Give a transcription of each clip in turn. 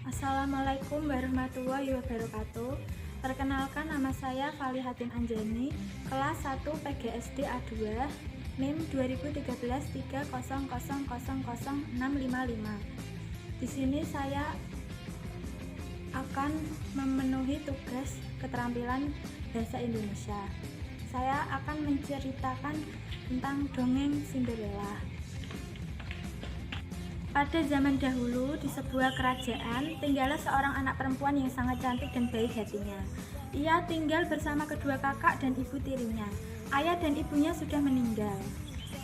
Assalamualaikum warahmatullahi wabarakatuh. Perkenalkan, nama saya Falihatin Anjani, kelas 1 PGSD A2, NIM 2013 300000655. Di sini saya akan memenuhi tugas keterampilan bahasa Indonesia. Saya akan menceritakan tentang dongeng Cinderella. Pada zaman dahulu, di sebuah kerajaan, tinggallah seorang anak perempuan yang sangat cantik dan baik hatinya. Ia tinggal bersama kedua kakak dan ibu tirinya. Ayah dan ibunya sudah meninggal.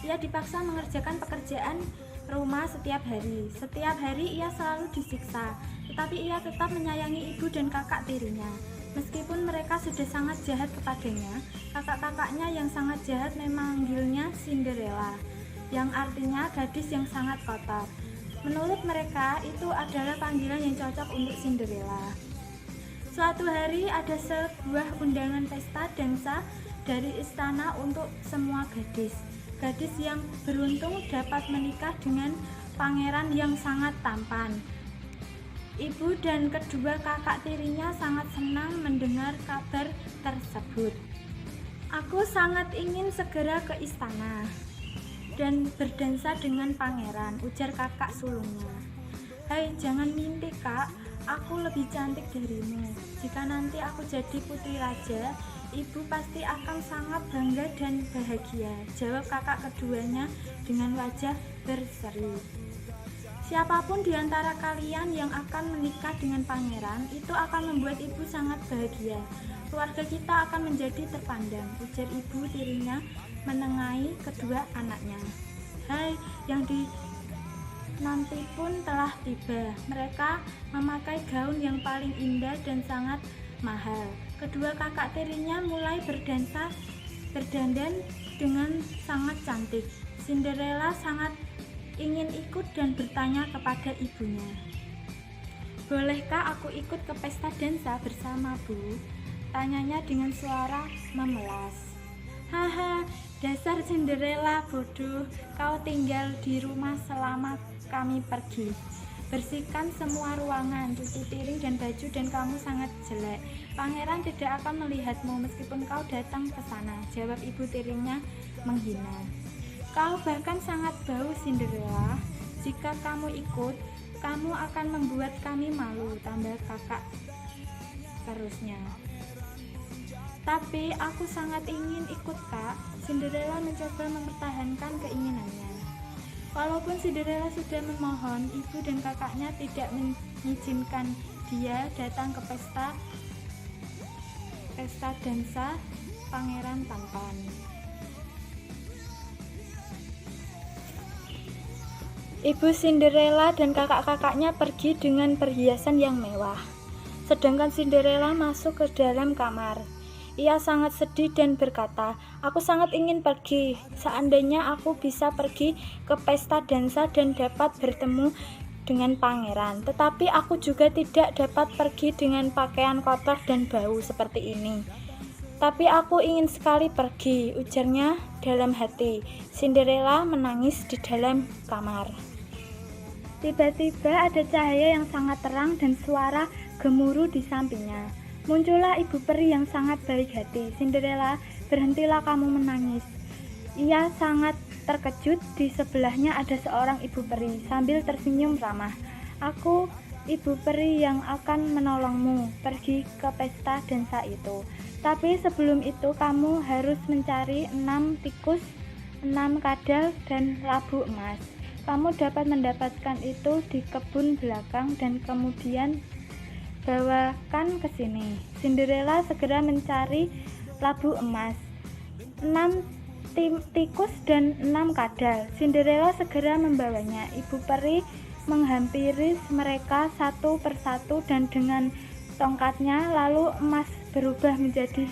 Ia dipaksa mengerjakan pekerjaan rumah setiap hari. Setiap hari ia selalu disiksa, tetapi ia tetap menyayangi ibu dan kakak tirinya. Meskipun mereka sudah sangat jahat kepadanya, kakak-kakaknya yang sangat jahat memanggilnya Cinderella, yang artinya gadis yang sangat kotor. Menurut mereka, itu adalah panggilan yang cocok untuk Cinderella. Suatu hari ada sebuah undangan pesta dansa dari istana untuk semua gadis. Gadis yang beruntung dapat menikah dengan pangeran yang sangat tampan. Ibu dan kedua kakak tirinya sangat senang mendengar kabar tersebut. Aku sangat ingin segera ke istana dan berdansa dengan pangeran, ujar kakak sulungnya. Hai, jangan mimpi kak, aku lebih cantik darimu. Jika nanti aku jadi putri raja, ibu pasti akan sangat bangga dan bahagia, jawab kakak keduanya dengan wajah berseri. Siapapun di antara kalian yang akan menikah dengan pangeran, itu akan membuat ibu sangat bahagia. Keluarga kita akan menjadi terpandang, ujar ibu tirinya menengahi kedua anaknya. Hai, yang nanti pun telah tiba. Mereka memakai gaun yang paling indah dan sangat mahal. Kedua kakak tirinya mulai berdandan dengan sangat cantik. Cinderella sangat ingin ikut dan bertanya kepada ibunya. Bolehkah aku ikut ke pesta dansa bersama Bu? Tanyanya dengan suara memelas. Haha, dasar Cinderella bodoh, kau tinggal di rumah selama kami pergi. Bersihkan semua ruangan, cuci piring dan baju, dan kamu sangat jelek. Pangeran tidak akan melihatmu meskipun kau datang ke sana, jawab ibu tirinya menghina. Kau bahkan sangat bau Cinderella. Jika kamu ikut, kamu akan membuat kami malu, tambah kakak terusnya. Tapi aku sangat ingin ikut kak. Cinderella mencoba mempertahankan keinginannya. Walaupun Cinderella sudah memohon, ibu dan kakaknya tidak mengizinkan dia datang ke pesta dansa pangeran tampan. Ibu Cinderella dan kakak-kakaknya pergi dengan perhiasan yang mewah. Sedangkan Cinderella masuk ke dalam kamar. Ia sangat sedih dan berkata, aku sangat ingin pergi. Seandainya aku bisa pergi ke pesta dansa dan dapat bertemu dengan pangeran. Tetapi aku juga tidak dapat pergi dengan pakaian kotor dan bau seperti ini. Tapi aku ingin sekali pergi, ujarnya dalam hati. Cinderella menangis di dalam kamar. Tiba-tiba ada cahaya yang sangat terang dan suara gemuruh di sampingnya. Muncullah ibu peri yang sangat baik hati. Cinderella, berhentilah kamu menangis. Ia sangat terkejut. Di sebelahnya ada seorang ibu peri sambil tersenyum ramah. Aku ibu peri yang akan menolongmu pergi ke pesta dansa itu. Tapi sebelum itu kamu harus mencari 6 tikus, 6 kadal, dan labu emas. Kamu dapat mendapatkan itu di kebun belakang dan kemudian bawakan ke sini. Cinderella segera mencari labu emas, 6 tikus dan 6 kadal. Cinderella segera membawanya. Ibu peri menghampiri mereka satu persatu dan dengan tongkatnya lalu emas berubah menjadi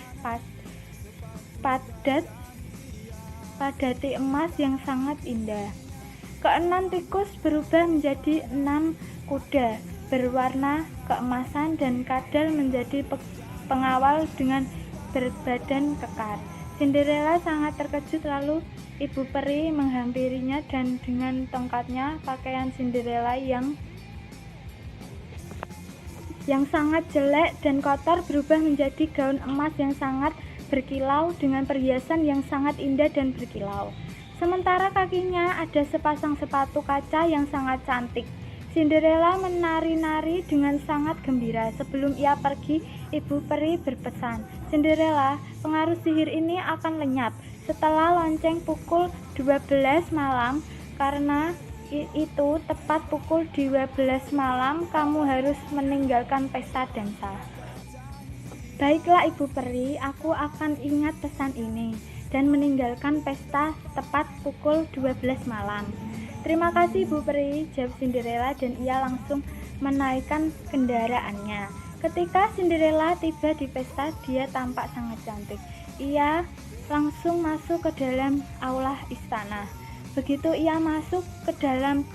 padati emas yang sangat indah. Keenam tikus berubah menjadi 6 kuda berwarna keemasan dan kadal menjadi pengawal dengan berbadan kekar. Cinderella sangat terkejut, lalu ibu peri menghampirinya dan dengan tongkatnya pakaian Cinderella yang yang sangat jelek dan kotor berubah menjadi gaun emas yang sangat berkilau dengan perhiasan yang sangat indah dan berkilau. Sementara kakinya ada sepasang sepatu kaca yang sangat cantik. Cinderella menari-nari dengan sangat gembira. Sebelum ia pergi, Ibu Peri berpesan, "Cinderella, pengaruh sihir ini akan lenyap setelah lonceng pukul 12 malam. Karena itu tepat pukul 12 malam kamu harus meninggalkan pesta dansa." "Baiklah Ibu Peri, aku akan ingat pesan ini dan meninggalkan pesta tepat pukul 12 malam." "Terima kasih Bu Peri," jawab Cinderella dan ia langsung menaikkan kendaraannya. Ketika Cinderella tiba di pesta, dia tampak sangat cantik. Ia langsung masuk ke dalam aula istana. Begitu ia masuk ke dalam,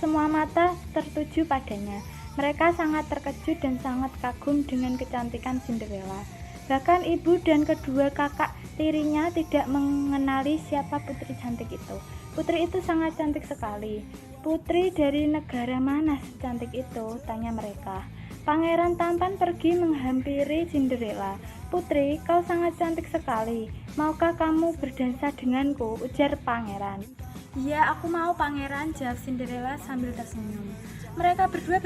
semua mata tertuju padanya. Mereka sangat terkejut dan sangat kagum dengan kecantikan Cinderella. Bahkan ibu dan kedua kakak tirinya tidak mengenali siapa putri cantik itu. "Putri itu sangat cantik sekali. Putri dari negara mana secantik itu?" tanya mereka. Pangeran tampan pergi menghampiri Cinderella. "Putri, kau sangat cantik sekali. Maukah kamu berdansa denganku?" ujar pangeran. "Iya, aku mau pangeran," jawab Cinderella sambil tersenyum. Mereka berdua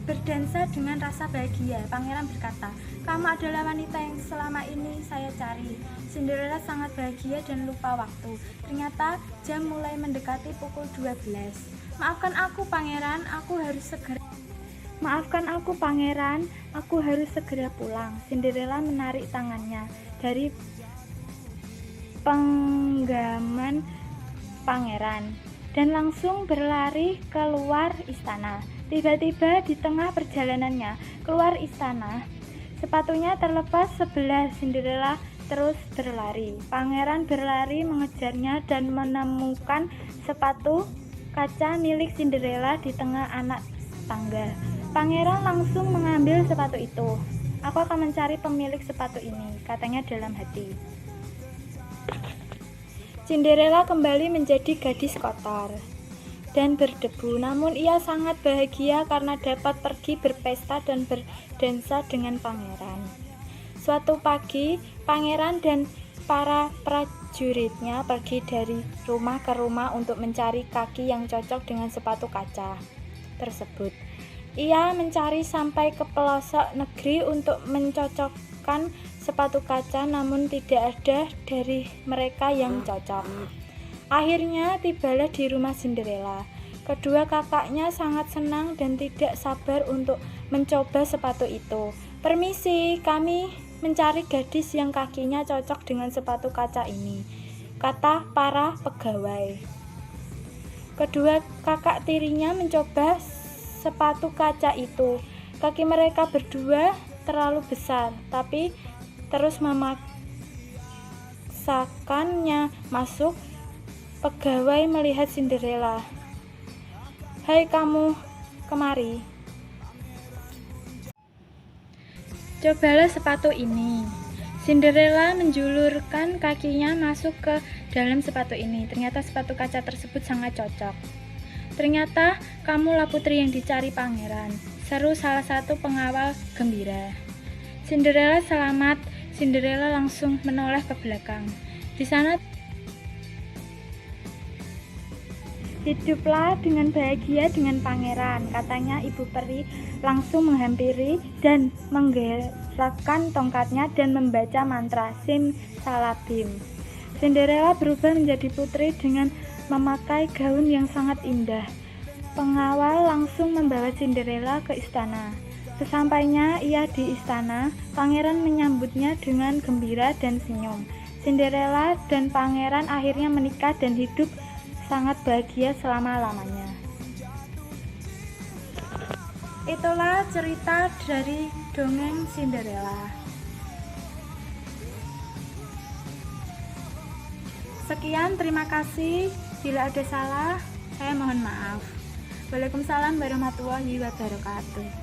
berdansa dengan rasa bahagia. Pangeran berkata, "Kamu adalah wanita yang selama ini saya cari." Cinderella sangat bahagia dan lupa waktu. Ternyata jam mulai mendekati pukul 12. "Maafkan aku pangeran, aku harus segera pulang." Cinderella menarik tangannya dari penggaman pangeran dan langsung berlari keluar istana. Tiba-tiba di tengah perjalanannya keluar istana, sepatunya terlepas sebelah. Cinderella terus berlari. Pangeran berlari mengejarnya dan menemukan sepatu kaca milik Cinderella di tengah anak tangga. Pangeran langsung mengambil sepatu itu. "Aku akan mencari pemilik sepatu ini," katanya dalam hati. Cinderella kembali menjadi gadis kotor dan berdebu, namun ia sangat bahagia karena dapat pergi berpesta dan berdansa dengan pangeran. Suatu pagi, pangeran dan para prajuritnya pergi dari rumah ke rumah untuk mencari kaki yang cocok dengan sepatu kaca tersebut. Ia mencari sampai ke pelosok negeri untuk mencocokkan sepatu kaca, namun tidak ada dari mereka yang cocok. Akhirnya tibalah di rumah Cinderella. Kedua kakaknya sangat senang dan tidak sabar untuk mencoba sepatu itu. "Permisi, kami mencari gadis yang kakinya cocok dengan sepatu kaca ini," kata para pegawai. Kedua kakak tirinya mencoba sepatu kaca itu. Kaki mereka berdua terlalu besar, tapi terus memaksakannya masuk. Pegawai melihat Cinderella. "Hai kamu, kemari. Cobalah sepatu ini." Cinderella menjulurkan kakinya masuk ke dalam sepatu ini. Ternyata sepatu kaca tersebut sangat cocok. "Ternyata kamulah putri yang dicari pangeran," seru salah satu pengawal gembira. "Cinderella selamat." Cinderella langsung menoleh ke belakang. Di sana hiduplah dengan bahagia dengan pangeran, katanya Ibu Peri langsung menghampiri dan menggerakkan tongkatnya dan membaca mantra Sim Salabim. Cinderella berubah menjadi putri dengan memakai gaun yang sangat indah. Pengawal langsung membawa Cinderella ke istana. Sesampainya ia di istana, pangeran menyambutnya dengan gembira dan senyum. Cinderella dan pangeran akhirnya menikah dan hidup sangat bahagia selama-lamanya. Itulah cerita dari dongeng Cinderella. Sekian, terima kasih. Bila ada salah, saya mohon maaf. Waalaikumsalam warahmatullahi wabarakatuh.